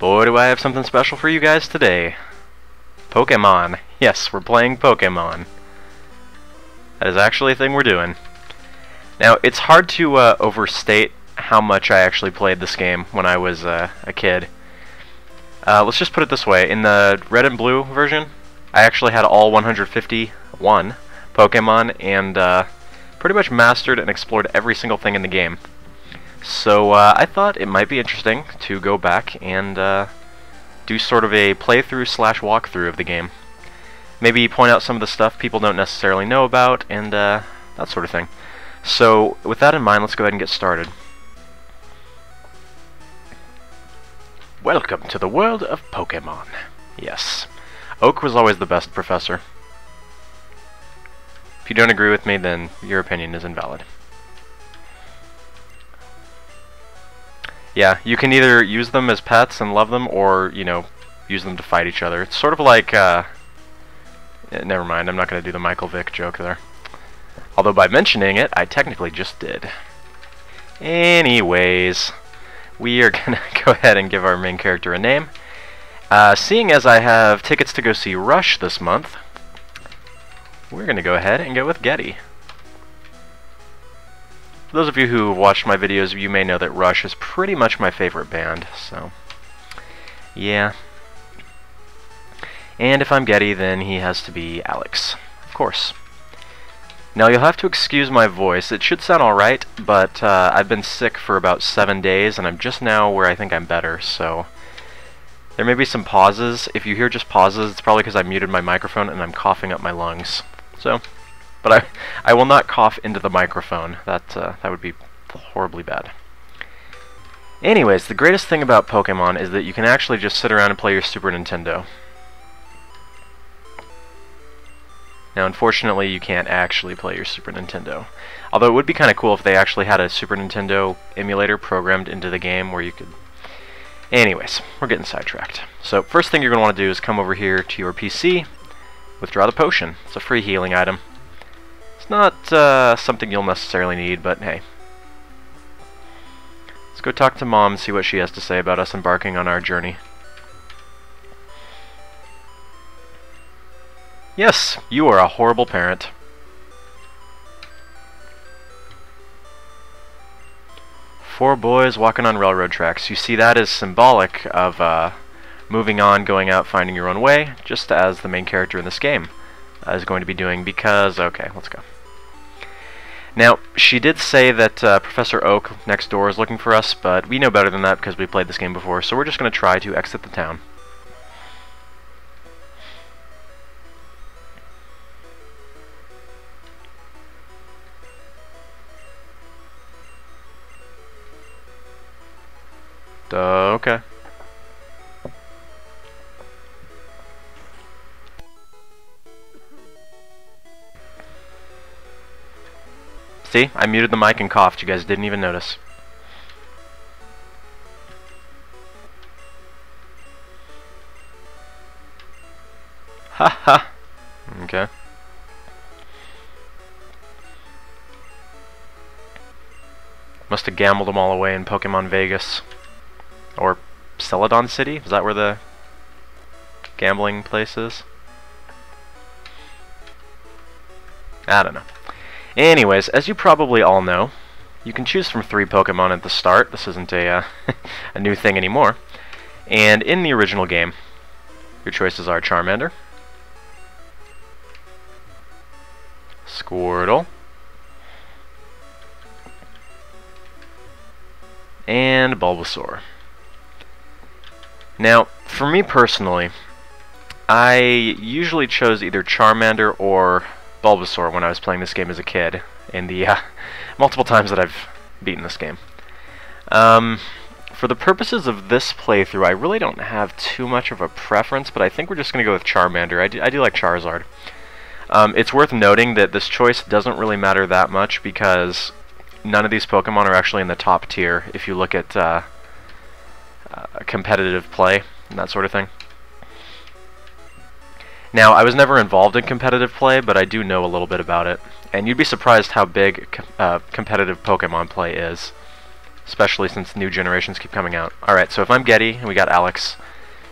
Boy, do I have something special for you guys today. Pokemon. Yes, we're playing Pokemon. That is actually a thing we're doing. Now, it's hard to overstate how much I actually played this game when I was a kid. Let's just put it this way. In the red and blue version, I actually had all 151 Pokemon and pretty much mastered and explored every single thing in the game. So I thought it might be interesting to go back and do sort of a playthrough slash walkthrough of the game. Maybe point out some of the stuff people don't necessarily know about and that sort of thing. So with that in mind, let's go ahead and get started. Welcome to the world of Pokemon. Yes, Oak was always the best professor. If you don't agree with me, then your opinion is invalid. Yeah, you can either use them as pets and love them, or, you know, use them to fight each other. It's sort of like, never mind, I'm not going to do the Michael Vick joke there. Although by mentioning it, I technically just did. Anyways, we are going to go ahead and give our main character a name. Seeing as I have tickets to go see Rush this month, we're going to go ahead and go with Getty. For those of you who have watched my videos, you may know that Rush is pretty much my favorite band, so yeah. And if I'm Getty, then he has to be Alex, of course. Now you'll have to excuse my voice. It should sound alright, but I've been sick for about 7 days, and I'm just now where I think I'm better, so there may be some pauses. If you hear just pauses, it's probably because I muted my microphone and I'm coughing up my lungs. So, but I will not cough into the microphone. That would be horribly bad. Anyways, the greatest thing about Pokemon is that you can actually just sit around and play your Super Nintendo. Now, unfortunately, you can't actually play your Super Nintendo. Although it would be kind of cool if they actually had a Super Nintendo emulator programmed into the game where you could... Anyways, we're getting sidetracked. So, first thing you're going to want to do is come over here to your PC, withdraw the potion. It's a free healing item. It's not something you'll necessarily need, but hey. Let's go talk to Mom and see what she has to say about us embarking on our journey. Yes, you are a horrible parent. Four boys walking on railroad tracks. You see, that is symbolic of moving on, going out, finding your own way, just as the main character in this game is going to be doing, because... Okay, let's go. Now, she did say that Professor Oak next door is looking for us, but we know better than that because we played this game before, so we're just going to try to exit the town. Okay. See? I muted the mic and coughed. You guys didn't even notice. Ha ha. Okay. Must have gambled them all away in Pokemon Vegas. Or Celadon City? Is that where the gambling place is? I don't know. Anyways, as you probably all know, you can choose from 3 Pokemon at the start. This isn't a, a new thing anymore. And in the original game, your choices are Charmander, Squirtle, and Bulbasaur. Now, for me personally, I usually chose either Charmander or Bulbasaur when I was playing this game as a kid, in the multiple times that I've beaten this game. For the purposes of this playthrough, I really don't have too much of a preference, but I think we're just going to go with Charmander. I do like Charizard. It's worth noting that this choice doesn't really matter that much because none of these Pokemon are actually in the top tier if you look at competitive play and that sort of thing. Now, I was never involved in competitive play, but I do know a little bit about it. And you'd be surprised how big competitive Pokemon play is. especially since new generations keep coming out. Alright, so if I'm Getty and we got Alex,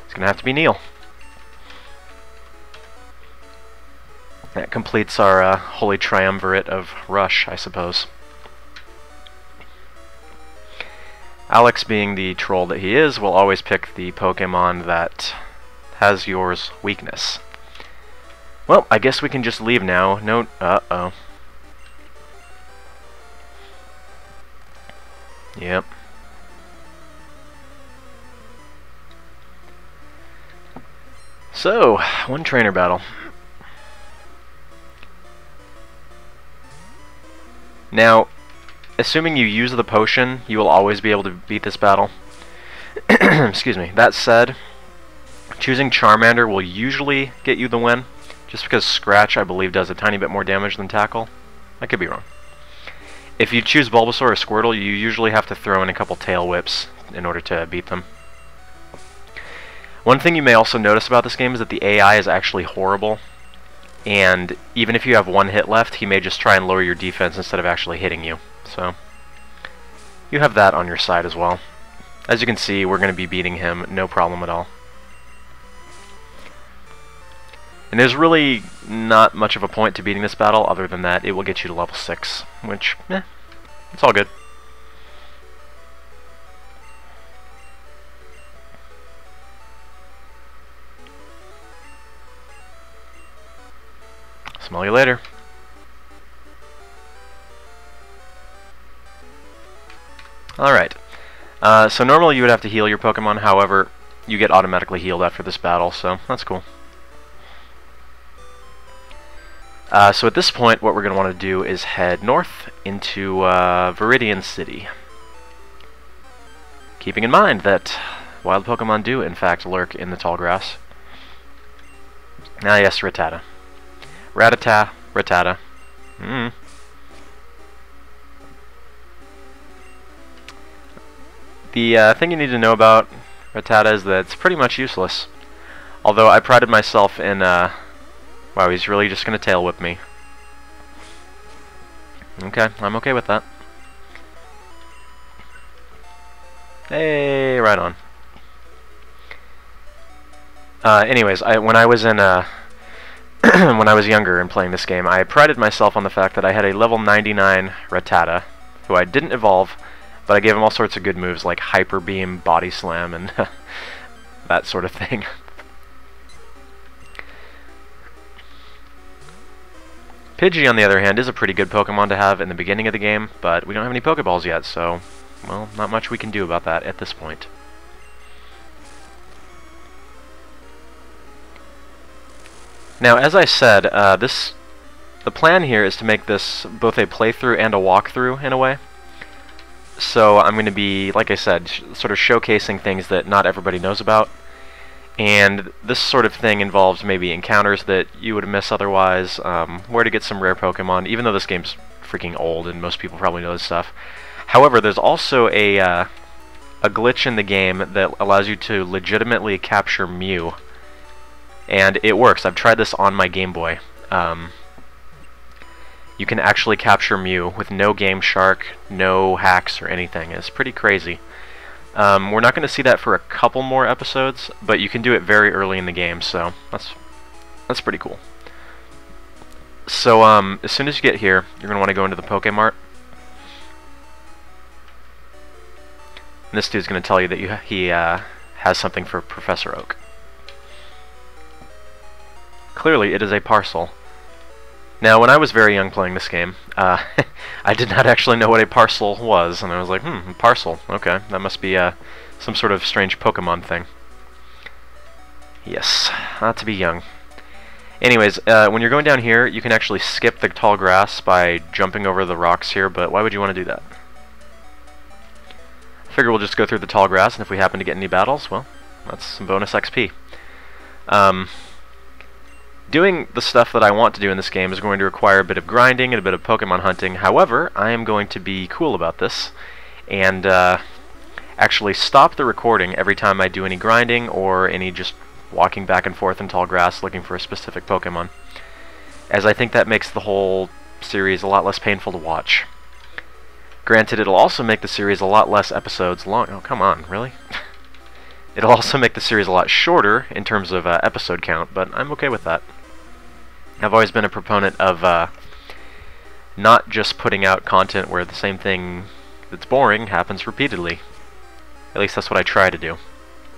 it's going to have to be Neil. That completes our holy triumvirate of Rush, I suppose. Alex, being the troll that he is, will always pick the Pokemon that has yours weakness. Well, I guess we can just leave now. No, uh-oh. Yep. So, one trainer battle. Now, assuming you use the potion, you will always be able to beat this battle. Excuse me. That said, choosing Charmander will usually get you the win, just because Scratch, I believe, does a tiny bit more damage than Tackle. I could be wrong. If you choose Bulbasaur or Squirtle, you usually have to throw in a couple Tail Whips in order to beat them. One thing you may also notice about this game is that the AI is actually horrible, and even if you have one hit left, he may just try and lower your defense instead of actually hitting you. So, you have that on your side as well. As you can see, we're going to be beating him, no problem at all. And there's really not much of a point to beating this battle other than that it will get you to level 6, which, it's all good. Smell you later. Alright. So normally you would have to heal your Pokemon, however, you get automatically healed after this battle, so that's cool. So at this point, what we're going to want to do is head north into Viridian City. Keeping in mind that wild Pokemon do, in fact, lurk in the tall grass. Ah, yes, Rattata. Rattata, Rattata. The thing you need to know about Rattata is that it's pretty much useless. Although I prided myself in... wow, he's really just going to tail whip me. Okay, I'm okay with that. Hey, right on. Anyways, when I was in when I was younger and playing this game, I prided myself on the fact that I had a level 99 Rattata, who I didn't evolve, but I gave him all sorts of good moves like Hyper Beam, Body Slam, and that sort of thing. Pidgey, on the other hand, is a pretty good Pokemon to have in the beginning of the game, but we don't have any Pokeballs yet, so, well, not much we can do about that at this point. Now, as I said, the plan here is to make this both a playthrough and a walkthrough, in a way. So I'm going to be, like I said, sort of showcasing things that not everybody knows about. And this sort of thing involves maybe encounters that you would miss otherwise, where to get some rare Pokemon, even though this game's freaking old and most people probably know this stuff. However, there's also a glitch in the game that allows you to legitimately capture Mew. And it works. I've tried this on my Game Boy. You can actually capture Mew with no Game Shark, no hacks or anything. It's pretty crazy. We're not going to see that for a couple more episodes, but you can do it very early in the game, so that's pretty cool. So as soon as you get here, you're going to want to go into the Pokemart. And this dude's going to tell you that he has something for Professor Oak. Clearly, it is a parcel. Now, when I was very young playing this game, I did not actually know what a parcel was, and I was like, parcel, okay, that must be some sort of strange Pokemon thing. Yes, not to be young. Anyways, when you're going down here, you can actually skip the tall grass by jumping over the rocks here, but why would you want to do that? I figure we'll just go through the tall grass, and if we happen to get any battles, well, that's some bonus XP. Doing the stuff that I want to do in this game is going to require a bit of grinding and a bit of Pokemon hunting. However, I am going to be cool about this and actually stop the recording every time I do any grinding or any just walking back and forth in tall grass looking for a specific Pokemon, as I think that makes the whole series a lot less painful to watch. Granted, it'll also make the series a lot less episodes long. Oh, come on, really? It'll also make the series a lot shorter in terms of episode count, but I'm okay with that. I've always been a proponent of not just putting out content where the same thing that's boring happens repeatedly. At least that's what I try to do.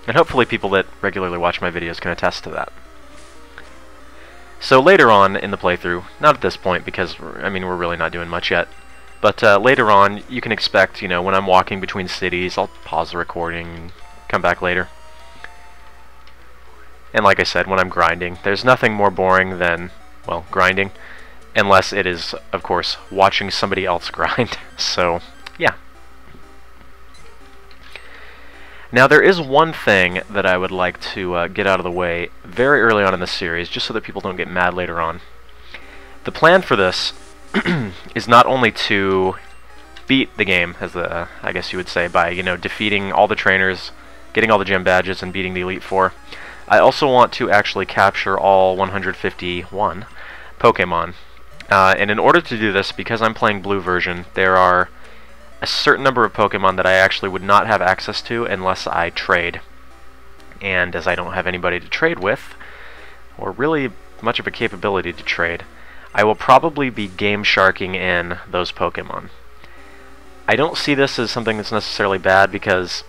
And hopefully people that regularly watch my videos can attest to that. So later on in the playthrough, not at this point because, I mean, we're really not doing much yet, but later on you can expect, you know, when I'm walking between cities, I'll pause the recording and come back later. And like I said, when I'm grinding, there's nothing more boring than, well, grinding, unless it is, of course, watching somebody else grind. So, yeah. Now, there is one thing that I would like to get out of the way very early on in this series, just so that people don't get mad later on. The plan for this is not only to beat the game, as I guess you would say, by, you know, defeating all the trainers, getting all the gem badges, and beating the Elite Four. I also want to actually capture all 151 Pokemon. And in order to do this, because I'm playing Blue version, there are a certain number of Pokemon that I actually would not have access to unless I trade. And as I don't have anybody to trade with, or really much of a capability to trade, I will probably be game sharking in those Pokemon. I don't see this as something that's necessarily bad because,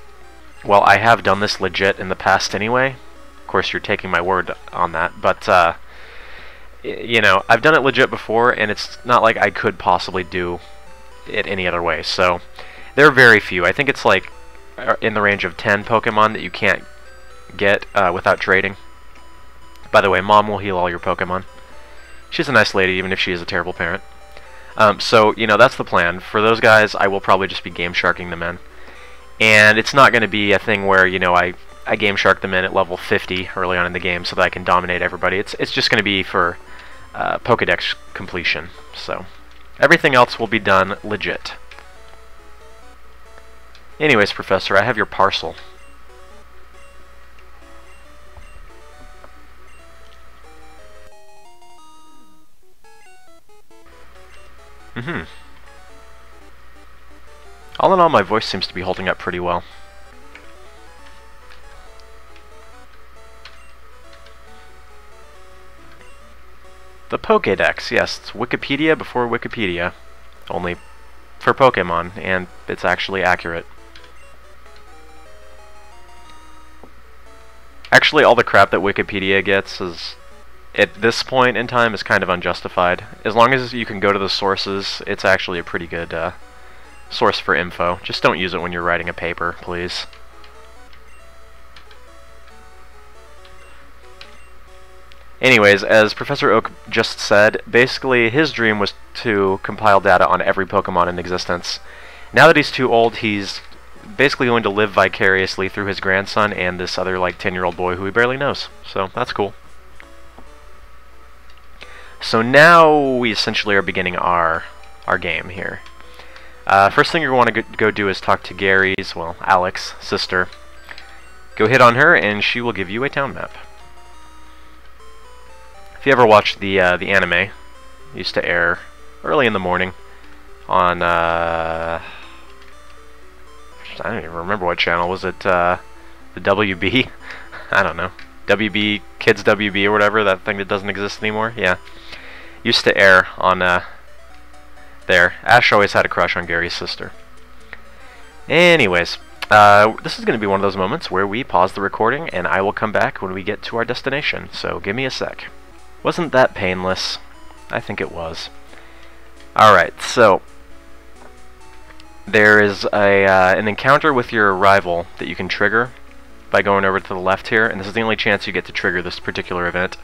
well, I have done this legit in the past anyway. Of course, you're taking my word on that, but you know, I've done it legit before, and it's not like I could possibly do it any other way. So there are very few. I think it's like in the range of 10 Pokemon that you can't get without trading. By the way, Mom will heal all your Pokemon. She's a nice lady, even if she is a terrible parent. So, you know, that's the plan. For those guys, I will probably just be game sharking them in. And it's not going to be a thing where, you know, I game shark them in at level 50 early on in the game so that I can dominate everybody. It's just going to be for Pokedex completion. So everything else will be done legit. Anyways, Professor, I have your parcel. All in all, my voice seems to be holding up pretty well. The Pokédex, yes, it's Wikipedia before Wikipedia. Only for Pokemon, and it's actually accurate. Actually, all the crap that Wikipedia gets is, at this point in time, is kind of unjustified. As long as you can go to the sources, it's actually a pretty good source for info. Just don't use it when you're writing a paper, please. Anyways, as Professor Oak just said, basically his dream was to compile data on every Pokemon in existence. Now that he's too old, he's basically going to live vicariously through his grandson and this other, like, 10-year-old boy who he barely knows. So, that's cool. So now we essentially are beginning our game here. First thing you're going to want to go do is talk to Gary's, well, Alex's sister. Go hit on her, and she will give you a town map. If you ever watched the anime, it used to air early in the morning on, I don't even remember what channel. Was it the WB? I don't know. WB, Kids WB or whatever, that thing that doesn't exist anymore? Yeah. Used to air on there. Ash always had a crush on Gary's sister. Anyways, this is going to be one of those moments where we pause the recording, and I will come back when we get to our destination, so give me a sec. Wasn't that painless? I think it was. Alright, so there is an encounter with your rival that you can trigger by going over to the left here, and this is the only chance you get to trigger this particular event.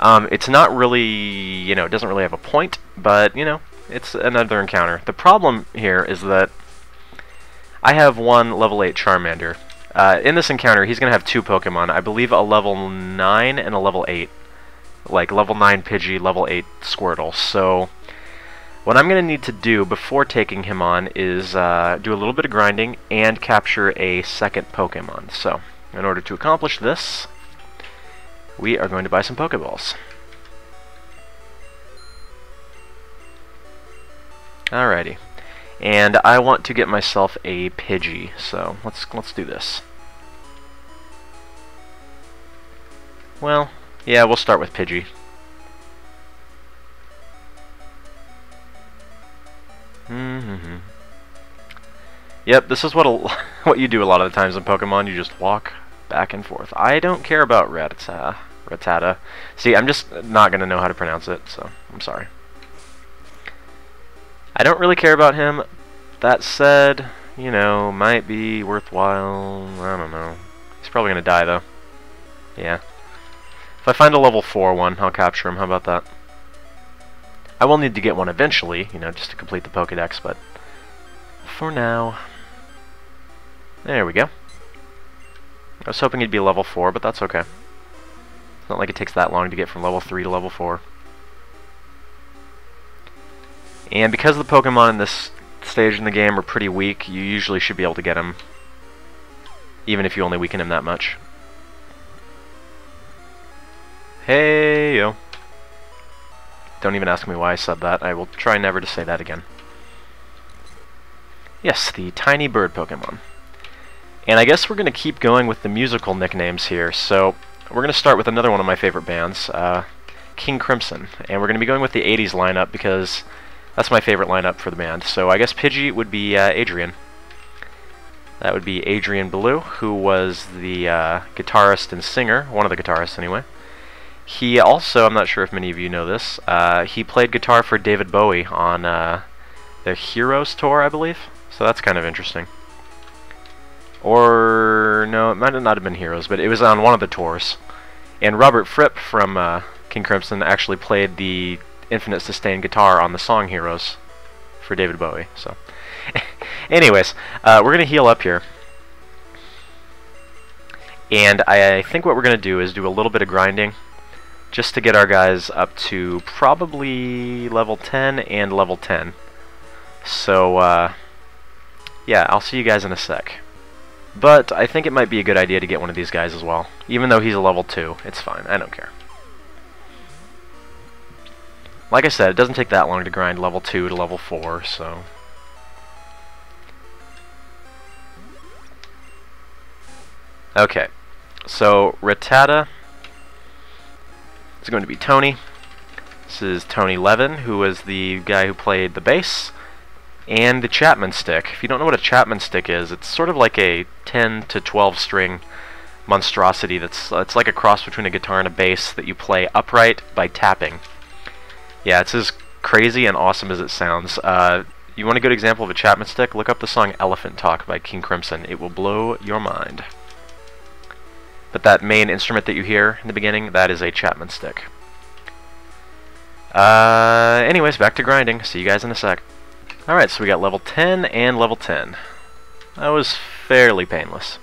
It's not really, you know, it doesn't really have a point, but, you know, it's another encounter. The problem here is that I have one level 8 Charmander. In this encounter, he's going to have two Pokemon. I believe a level 9 and a level 8. Like level 9 Pidgey, level 8 Squirtle. So what I'm going to need to do before taking him on is do a little bit of grinding and capture a second Pokemon. So in order to accomplish this, we are going to buy some Pokeballs. Alrighty. And I want to get myself a Pidgey, so let's do this. Well, yeah, we'll start with Pidgey. Yep, this is what you do a lot of the times in Pokemon. You just walk back and forth. I don't care about Rattata. See, I'm just not going to know how to pronounce it, so I'm sorry. I don't really care about him. That said, you know, might be worthwhile. I don't know. He's probably going to die, though. Yeah. If I find a level 4 one, I'll capture him. How about that? I will need to get one eventually, you know, just to complete the Pokédex, but for now... There we go. I was hoping he'd be level 4, but that's okay. It's not like it takes that long to get from level 3 to level 4. And because the Pokemon in this stage in the game are pretty weak, you usually should be able to get them, even if you only weaken him that much. Hey yo. Don't even ask me why I said that. I will try never to say that again. Yes, the tiny bird Pokemon. And I guess we're going to keep going with the musical nicknames here. So we're going to start with another one of my favorite bands, King Crimson. And we're going to be going with the 80s lineup because that's my favorite lineup for the band. So I guess Pidgey would be Adrian. That would be Adrian Belew, who was the guitarist and singer, one of the guitarists anyway. He also, I'm not sure if many of you know this, he played guitar for David Bowie on the Heroes tour, I believe. So that's kind of interesting. Or, no, it might not have been Heroes, but it was on one of the tours. And Robert Fripp from King Crimson actually played the infinite sustain guitar on the song Heroes for David Bowie. So, anyways, we're going to heal up here. And I think what we're going to do is do a little bit of grinding just to get our guys up to probably level 10 and level 10. So, yeah, I'll see you guys in a sec. But I think it might be a good idea to get one of these guys as well. Even though he's a level 2, it's fine. I don't care. Like I said, it doesn't take that long to grind level 2 to level 4, so... Okay. So, Rattata is going to be Tony. This is Tony Levin, who was the guy who played the bass. And the Chapman stick. If you don't know what a Chapman stick is, it's sort of like a 10 to 12 string monstrosity it's like a cross between a guitar and a bass that you play upright by tapping. Yeah, it's as crazy and awesome as it sounds. You want a good example of a Chapman stick? Look up the song Elephant Talk by King Crimson. It will blow your mind. But that main instrument that you hear in the beginning, that is a Chapman stick. Anyways, back to grinding. See you guys in a sec. Alright, so we got level 10 and level 10. That was fairly painless.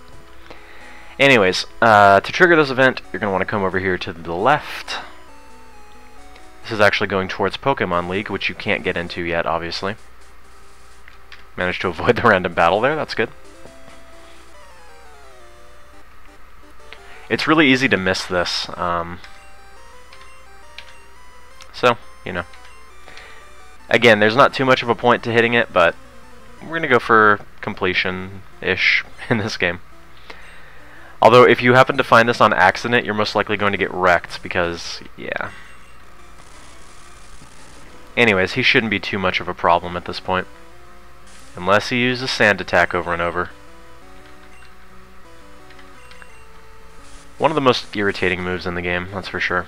Anyways, to trigger this event, you're going to want to come over here to the left. This is actually going towards Pokemon League, which you can't get into yet, obviously. Managed to avoid the random battle there, that's good. It's really easy to miss this, so, you know. Again, there's not too much of a point to hitting it, but we're going to go for completion-ish in this game. Although, if you happen to find this on accident, you're most likely going to get wrecked, because, yeah. Anyways, he shouldn't be too much of a problem at this point. Unless he uses Sand Attack over and over. One of the most irritating moves in the game, that's for sure.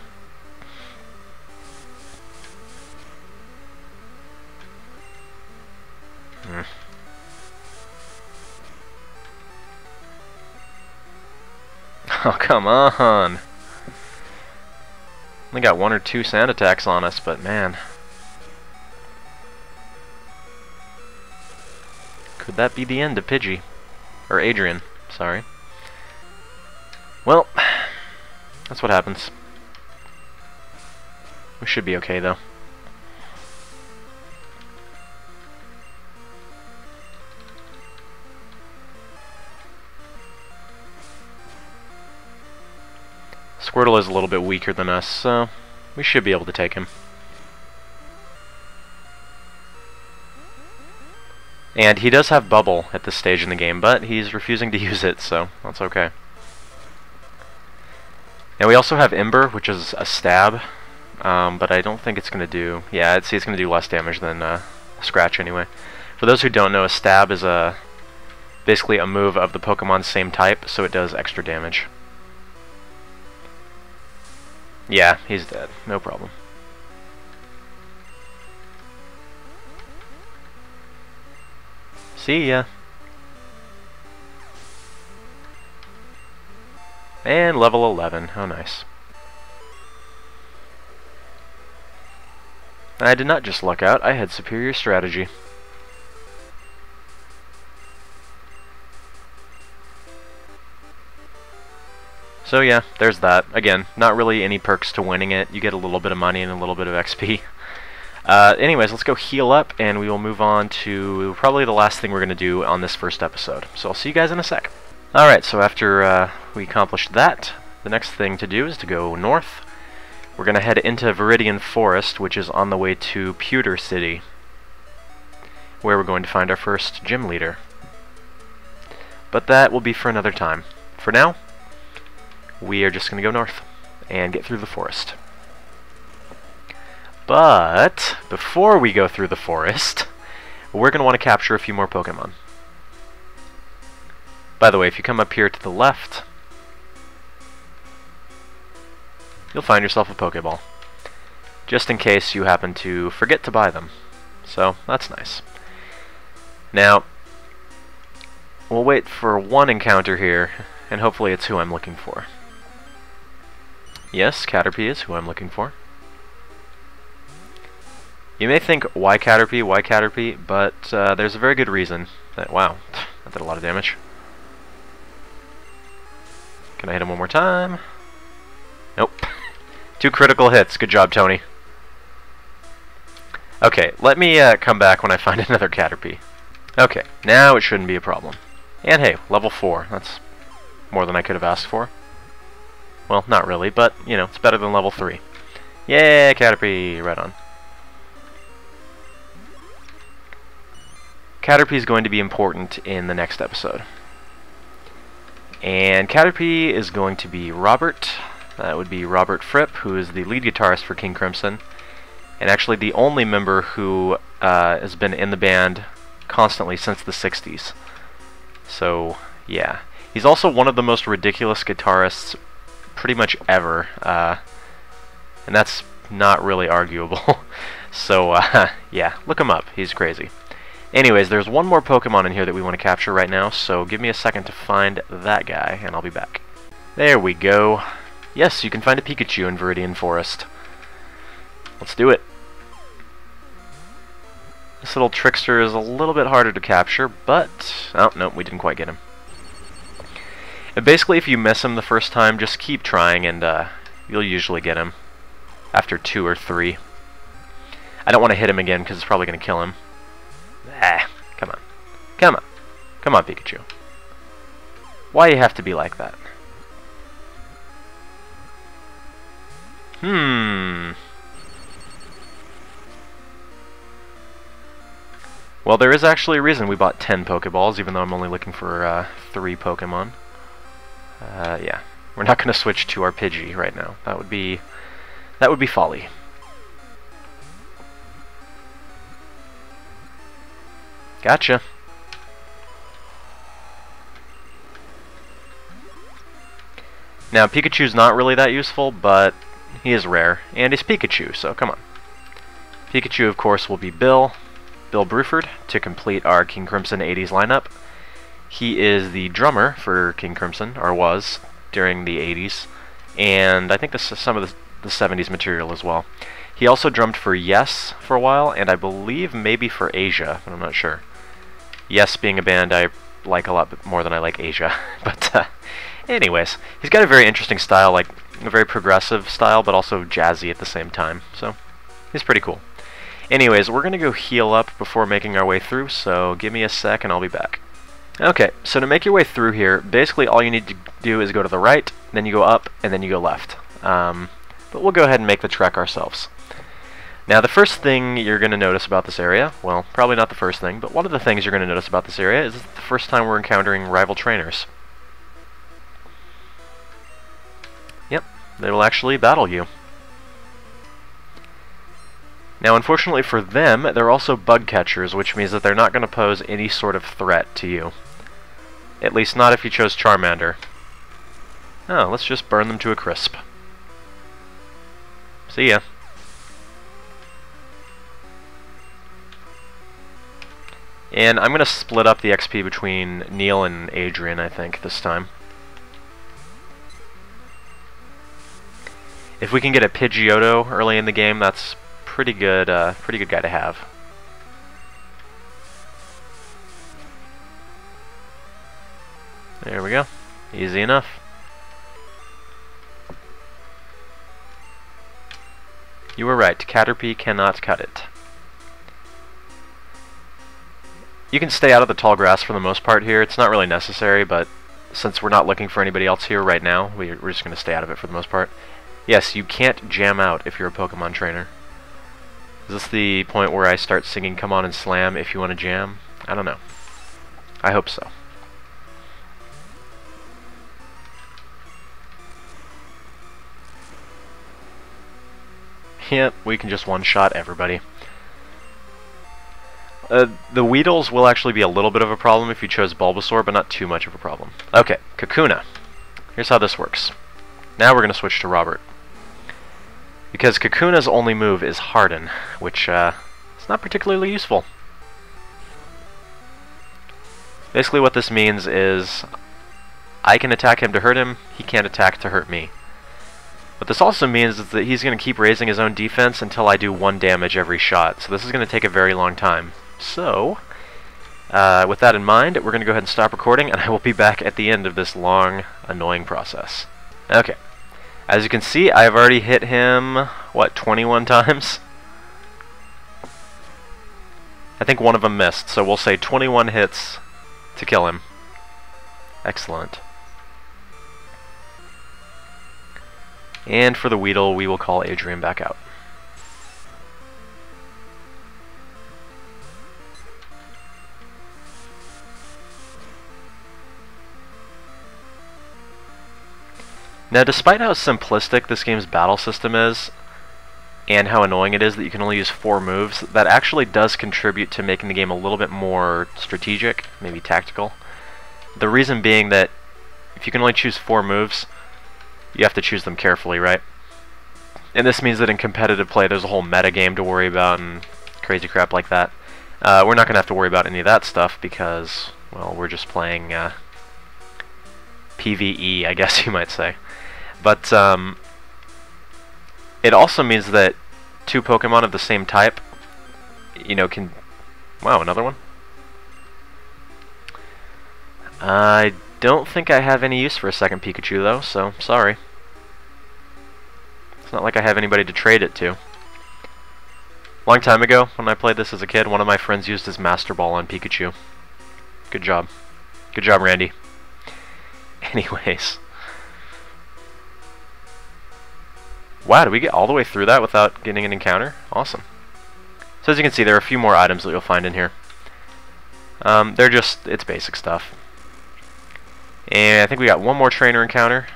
Oh, come on. We got 1 or 2 sand attacks on us, but man. Could that be the end of Pidgey? Or Adrian, sorry. Well, that's what happens. We should be okay, though. Squirtle is a little bit weaker than us, so we should be able to take him. And he does have Bubble at this stage in the game, but he's refusing to use it, so that's okay. Now we also have Ember, which is a stab, but I don't think it's going to do... Yeah, it's going to do less damage than Scratch anyway. For those who don't know, a stab is basically a move of the Pokemon's same type, so it does extra damage. Yeah, he's dead. No problem. See ya. And level 11. How nice. I did not just luck out, I had superior strategy. So yeah, there's that. Again, not really any perks to winning it. You get a little bit of money and a little bit of XP. Anyways, let's go heal up, and we will move on to probably the last thing we're going to do on this first episode. So I'll see you guys in a sec. Alright, so after we accomplished that, the next thing to do is to go north. We're going to head into Viridian Forest, which is on the way to Pewter City, where we're going to find our first gym leader. But that will be for another time. For now, we are just going to go north and get through the forest. But before we go through the forest, we're going to want to capture a few more Pokemon. By the way, if you come up here to the left, you'll find yourself a Pokeball, just in case you happen to forget to buy them. So that's nice. Now, we'll wait for one encounter here, and hopefully it's who I'm looking for. Yes, Caterpie is who I'm looking for. You may think, why Caterpie, but there's a very good reason. Wow, that did a lot of damage. Can I hit him one more time? Nope. 2 critical hits. Good job, Tony. Okay, let me come back when I find another Caterpie. Okay, now it shouldn't be a problem. And hey, level 4. That's more than I could have asked for. Well, not really, but, you know, it's better than level 3. Yeah, Caterpie, right on. Caterpie is going to be important in the next episode. And Caterpie is going to be Robert. That would be Robert Fripp, who is the lead guitarist for King Crimson, and actually the only member who has been in the band constantly since the 60s. So, yeah. He's also one of the most ridiculous guitarists pretty much ever, and that's not really arguable. So, yeah, look him up. He's crazy. Anyways, there's one more Pokemon in here that we want to capture right now, so give me a second to find that guy, and I'll be back. There we go. Yes, you can find a Pikachu in Viridian Forest. Let's do it. This little trickster is a little bit harder to capture, but... oh, no, we didn't quite get him. And basically, if you miss him the first time, just keep trying, and you'll usually get him after 2 or 3. I don't want to hit him again, because it's probably going to kill him. Ah, come on. Come on. Come on, Pikachu. Why you have to be like that? Well, there is actually a reason we bought 10 Pokeballs, even though I'm only looking for 3 Pokemon. Yeah. We're not going to switch to our Pidgey right now. That would be folly. Gotcha. Now, Pikachu's not really that useful, but he is rare, and he's Pikachu, so come on. Pikachu, of course, will be Bill Bruford, to complete our King Crimson 80s lineup. He is the drummer for King Crimson, or was, during the 80s, and I think this is some of the 70s material as well. He also drummed for Yes for a while, and I believe maybe for Asia, but I'm not sure. Yes being a band I like a lot more than I like Asia. But anyways, he's got a very interesting style, like a very progressive style, but also jazzy at the same time. So he's pretty cool. Anyways, we're going to go heal up before making our way through, so give me a sec and I'll be back. Okay, so to make your way through here, basically all you need to do is go to the right, then you go up, and then you go left. But we'll go ahead and make the trek ourselves. Now, the first thing you're going to notice about this area, well, probably not the first thing, but one of the things you're going to notice about this area is it's the first time we're encountering rival trainers. Yep, they will actually battle you. Now, unfortunately for them, they're also bug catchers, which means that they're not going to pose any sort of threat to you. At least not if you chose Charmander. Oh, let's just burn them to a crisp. See ya. And I'm going to split up the XP between Neil and Adrian, I think, this time. If we can get a Pidgeotto early in the game, that's pretty good guy to have. There we go. Easy enough. You were right. Caterpie cannot cut it. You can stay out of the tall grass for the most part here. It's not really necessary, but since we're not looking for anybody else here right now, we're just going to stay out of it for the most part. Yes, you can't jam out if you're a Pokemon trainer. Is this the point where I start singing Come On and Slam if you want to jam? I don't know. I hope so. Yep, we can just one-shot everybody. The Weedles will actually be a little bit of a problem if you chose Bulbasaur, but not too much of a problem. Okay, Kakuna. Here's how this works. Now we're going to switch to Robert. Because Kakuna's only move is Harden, which is not particularly useful. Basically what this means is I can attack him to hurt him, he can't attack to hurt me. What this also means is that he's going to keep raising his own defense until I do 1 damage every shot, so this is going to take a very long time. So, with that in mind, we're going to go ahead and stop recording, and I will be back at the end of this long, annoying process. Okay. As you can see, I've already hit him, what, 21 times? I think one of them missed, so we'll say 21 hits to kill him. Excellent. And for the Weedle, we will call Adrian back out. Now, despite how simplistic this game's battle system is, and how annoying it is that you can only use 4 moves, that actually does contribute to making the game a little bit more strategic, maybe tactical. The reason being that if you can only choose 4 moves, you have to choose them carefully, right? And this means that in competitive play there's a whole meta game to worry about and crazy crap like that. We're not going to have to worry about any of that stuff because, well, we're just playing PvE, I guess you might say. But it also means that 2 Pokemon of the same type, you know, can... Wow, another one? I don't think I have any use for a second Pikachu, though, so sorry. It's not like I have anybody to trade it to. Long time ago, when I played this as a kid, one of my friends used his Master Ball on Pikachu. Good job. Good job, Randy. Anyways. Wow, did we get all the way through that without getting an encounter? Awesome. So as you can see, there are a few more items that you'll find in here. They're just, it's basic stuff. And I think we got one more trainer encounter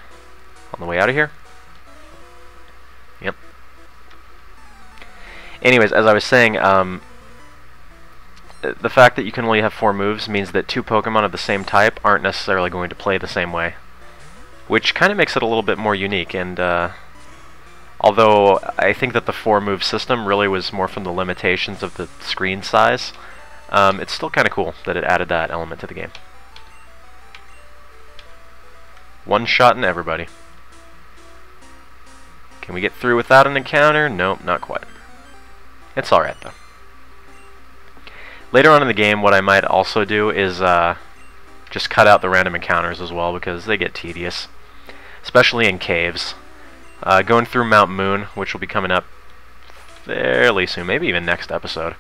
on the way out of here. Yep. Anyways, as I was saying, the fact that you can only have 4 moves means that 2 Pokemon of the same type aren't necessarily going to play the same way. Which kind of makes it a little bit more unique, and although I think that the 4-move system really was more from the limitations of the screen size, it's still kind of cool that it added that element to the game. One shot and everybody. Can we get through without an encounter? Nope, not quite. It's alright though. Later on in the game, what I might also do is just cut out the random encounters as well, because they get tedious. Especially in caves. Going through Mount Moon, which will be coming up fairly soon, maybe even next episode,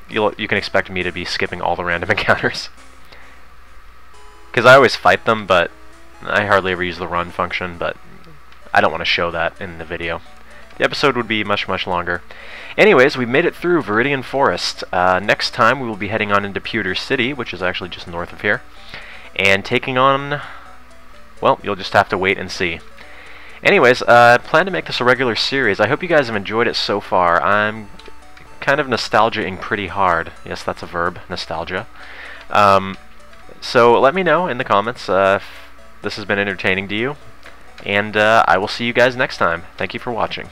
you can expect me to be skipping all the random encounters. Because I always fight them, but I hardly ever use the run function, but I don't want to show that in the video. the episode would be much, much longer. Anyways, we made it through Viridian Forest. Next time we will be heading on into Pewter City, which is actually just north of here, and taking on, well, you'll just have to wait and see. Anyways, I plan to make this a regular series. I hope you guys have enjoyed it so far. I'm kind of nostalgia-ing pretty hard. Yes, that's a verb, nostalgia. So let me know in the comments if this has been entertaining to you, and I will see you guys next time. Thank you for watching.